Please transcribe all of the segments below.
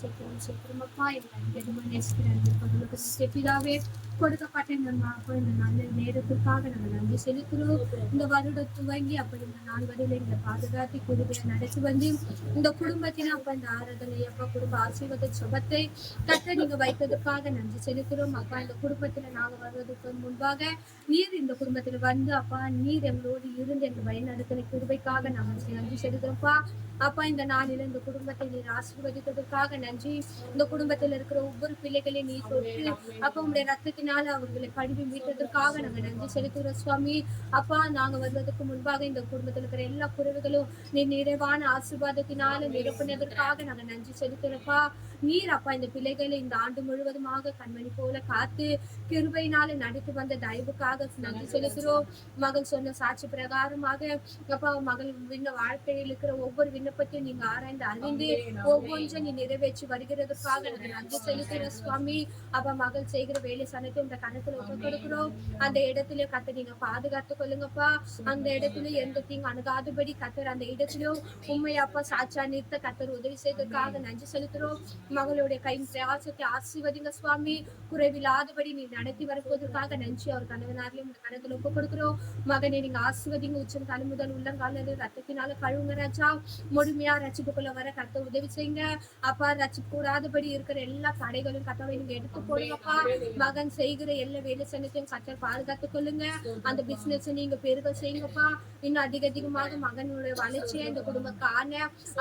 சீக்கிரமாப்பா எங்களை எதுவுமே நேசிக்கிறாங்க பிதாவே கொடுக்கப்பட்ட இந்த நல்ல நேரத்துக்காக நாங்கள் நன்றி செலுத்துறோம். இந்த வருடம் துவங்கி அப்ப இந்த நாள் வரையில எங்களை பாதுகாத்து குடும்பத்தை நடத்தி வந்து இந்த குடும்பத்தின அப்ப இந்த ஆராதனை அப்பா குடும்ப ஆசீர்வாத ஜெபத்தை கத்த நீங்க வைத்ததுக்காக நன்றி செலுத்துறோம். அப்பா இந்த குடும்பத்துல நாங்க வருவதற்கு முன்பாக நீர் இந்த குடும்பத்துல வந்து அப்பா நீர் எங்களோடு இருந்து எங்க வழிநடத்தின கிருபைக்காக நாங்கள் நன்றி செலுத்துறோம்ப்பா. அப்பா இந்த நாளில இந்த குடும்பத்தை நீர் ஆசீர்வதித்ததற்காக நன்றி. இந்த குடும்பத்தில் இருக்கிற ஒவ்வொரு பிள்ளைகளையும் நீர் தொட்டு அப்ப உங்களுடைய ரத்தத்தினால அவர்களை கழுவி மீட்டதற்காக நாங்க நன்றி செலுத்துகிறோம் சுவாமி. அப்பா நாங்க வருவதற்கு முன்பாக இந்த குடும்பத்தில் இருக்கிற எல்லா குறைவுகளும் நீ நிறைவான ஆசீர்வாதத்தினால நிரப்பினதற்காக நாங்க நன்றி செலுத்துறப்பா. நீர் அப்பா இந்த பிள்ளைகளை இந்த ஆண்டு முழுவதுமாக கண்மணி போல காத்து கிருபையினால நடத்தி வந்த தயவுக்காக நன்றி செலுத்துகிறோம். மகள் சொன்ன சாட்சி பிரகாரமாக அப்பா மகள் வாழ்க்கையில் இருக்கிற ஒவ்வொரு விண்ணப்பத்தையும் நீங்க ஆராய்ந்து அறிந்து ஒவ்வொன்றும் நீ நிறைவேற்றி வருகிறதுக்காக நாங்க நன்றி செலுத்துகிற சுவாமி. அப்ப மகள் செய்கிற வேலை சனத்தை இந்த கணத்துல ஒப்பு கொடுக்கிறோம். அந்த இடத்துல கத்த நீங்க பாதுகாத்து கொள்ளுங்கப்பா. அந்த இடத்துல எந்த தீங்கு அணுகாதபடி கத்தர் அந்த இடத்திலும் உண்மையாப்பா சாட்சியா நிறுத்த கத்தர் உதவி செய்ததற்காக நன்றி செலுத்துறோம். மகளுடைய கை பிரயாசத்தை ஆசீர்வதிங்க சுவாமி. குறைவில்லாதபடி நீ நடத்தி வருவதற்காக நன்றி. அவர் கணவனாரிலும் இந்த கணத்துல ஒப்பு கொடுக்கிறோம். மகனை நீங்க ஆசீர்வதிங்க. உச்சம் தலை முதல் உள்ளங்கால ரத்தத்தினால கழுவுங்க ராஜா. முழுமையா ரட்சிப்புக்குள்ள வர கத்த உதவி செய்யுங்க அப்பா. ரட்சிப்பு கூடாதபடி இருக்கிற எல்லா தடைகளும் கத்தவை நீங்க எடுத்து போடுங்கப்பா. மகன் செய்கிற எல்லா வேலை சனத்தையும் கத்தர் பாதுகாத்துக் கொள்ளுங்க. அந்த பிசினஸ் நீங்க பெருக செய்யுங்கப்பா. இன்னும் அதிகமாக மகனுடைய வளர்ச்சியை இந்த குடும்பம் காண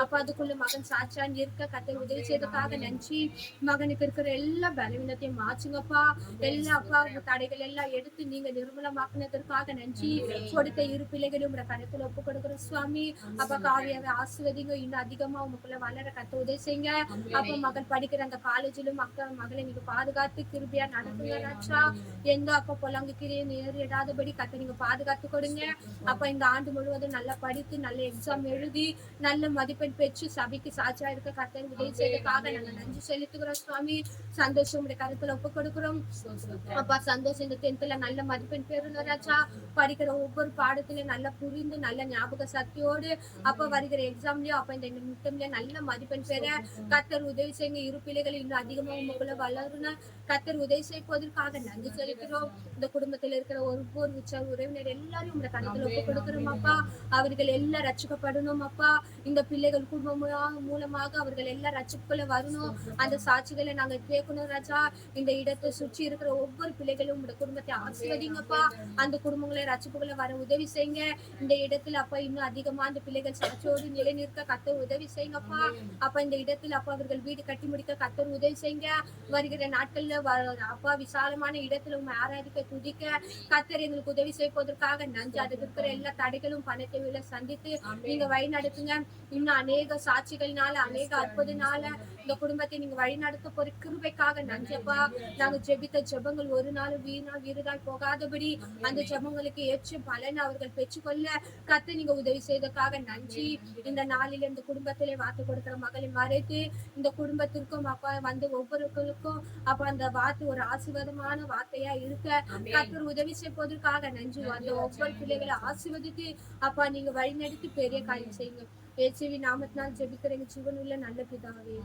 அப்ப அதுக்குள்ள மகன் சாட்சியா இருக்க கத்தர் உதவி செய்ததுக்காக நன்றி. மகனுக்கு இருக்கிற எல்லா பலவீனத்தையும் மாற்றுங்கப்பா. எல்லா அப்பா தடைகள் எல்லாம் எடுத்து நீங்க நிர்மூலமாக்குனதற்காக நன்றி. கொடுத்த இரு பிள்ளைகளும் கணத்துல ஒப்பு கொடுக்கிற சுவாமி. அப்ப காவியாவை ஆசிர்வதிங்க. இன்னும் அதிகமா உங்களுக்குள்ள வளர கத்த உதவி செய்யுங்க. அப்ப மகள் படிக்கிற அந்த காலேஜிலும் மகளை நீங்க பாதுகாத்து கிருபியா நடத்துங்க ராஜா. எந்த அப்ப பொலங்குக்கிறிய நேரிடாதபடி கத்த நீங்க பாதுகாத்து கொடுங்க. அப்ப இந்த ஆண்டு முழுவதும் நல்லா படித்து நல்ல எக்ஸாம் எழுதி நல்ல மதிப்பெண் பெற்று சபைக்கு சாட்சியா இருக்க கத்த உதவி செய்ததுக்காக நாங்க நன்றி செலுத்துகிறோம் சுவாமி. சந்தோஷம் உடைய கருத்துல ஒப்பு கொடுக்கிறோம். அப்பா சந்தோஷம் இந்த 10th நல்ல மதிப்பெண் பெறணும் ராஜா. படிக்கிற ஒவ்வொரு பாடத்திலும் நல்லா புரிந்து நல்ல ஞாபக சக்தியோடு அப்ப வருகிற எக்ஸாம்லயும் அப்ப இந்த மிட்டம்லயும் நல்ல மதிப்பெண் பெற கத்தர் உதவி செய்யுங்க. இரு பிள்ளைகள் இன்னும் அதிகமா உங்களுக்குள்ள வளரணும் கத்தர் உதவி செய்வதற்காக நன்றி செலுத்துகிறோம். இந்த குடும்பத்தில் இருக்கிற ஒவ்வொரு உற்ற உறவினர் எல்லாரும் உங்க கருத்துல ஒப்பு கொடுக்கிறோம் அப்பா. அவர்கள் எல்லாம் ரட்சிக்கப்படணும் அப்பா. இந்த பிள்ளைகள் குடும்பம் மூலமாக அவர்கள் எல்லாம் ரட்சிப்புக்குள்ள வரணும். அந்த சாட்சிகளை நாங்க கேட்கணும் ராஜா. இந்த இடத்தை சுற்றி இருக்கிற ஒவ்வொரு பிள்ளைகளும் இந்த குடும்பத்தை ஆசீர்வதிங்கப்பா. அந்த குடும்பங்களை ரட்சிப்புகளை வர உதவி செய்யுங்க. இந்த இடத்துல அப்பா இன்னும் அதிகமா அந்த பிள்ளைகள் சாட்சியோடு நிலை நிற்க கத்தர் உதவி செய்யுங்கப்பா. அப்ப இந்த இடத்துல அப்பா அவர்கள் வீடு கட்டி முடிக்க கத்தர் உதவி செய்யுங்க. வருகிற நாட்கள்ல அப்பா விசாலமான இடத்துல உங்க ஆராதிக்க துதிக்க கத்தர் எங்களுக்கு உதவி செய்வதற்காக நன்றி. அதுக்கு இருக்கிற எல்லா தடைகளும் பணத்தை விட சந்தித்து நீங்க வழி நடத்துங்க. இன்னும் அநேக சாட்சிகள்னால அநேக அற்புதனால இந்த குடும்பத்தை நீங்க வழி நடத்த போற கிருபைக்காக நன்றிப்பா. நாங்க ஜெபித்த ஜெபங்கள் ஒரு நாள் வீடுதான் போகாதபடி அந்த ஜெபங்களுக்கு ஏற்ற பலன் அவர்கள் பெற்றுக்கொள்ள கத்து நீங்க உதவி செய்ததுக்காக நன்றி. இந்த நாளில இந்த குடும்பத்திலே வார்த்தை கொடுக்கிற மகளை மறைத்து இந்த குடும்பத்திற்கும் அப்பா வந்து ஒவ்வொருவருக்கும் அப்ப அந்த வார்த்தை ஒரு ஆசீர்வாதமான வார்த்தையா இருக்க கத்தர் உதவி செய்வதற்காக நன்றி. அந்த ஒவ்வொரு பிள்ளைகளை ஆசீர்வதித்து அப்பா நீங்க வழிநடத்தி பெரிய காரியம் செய்யுங்க. இயேசுவின் நாமத்தினால் ஜெபிக்கிற எங்க ஜீவனுள்ள நல்ல பிதாவே.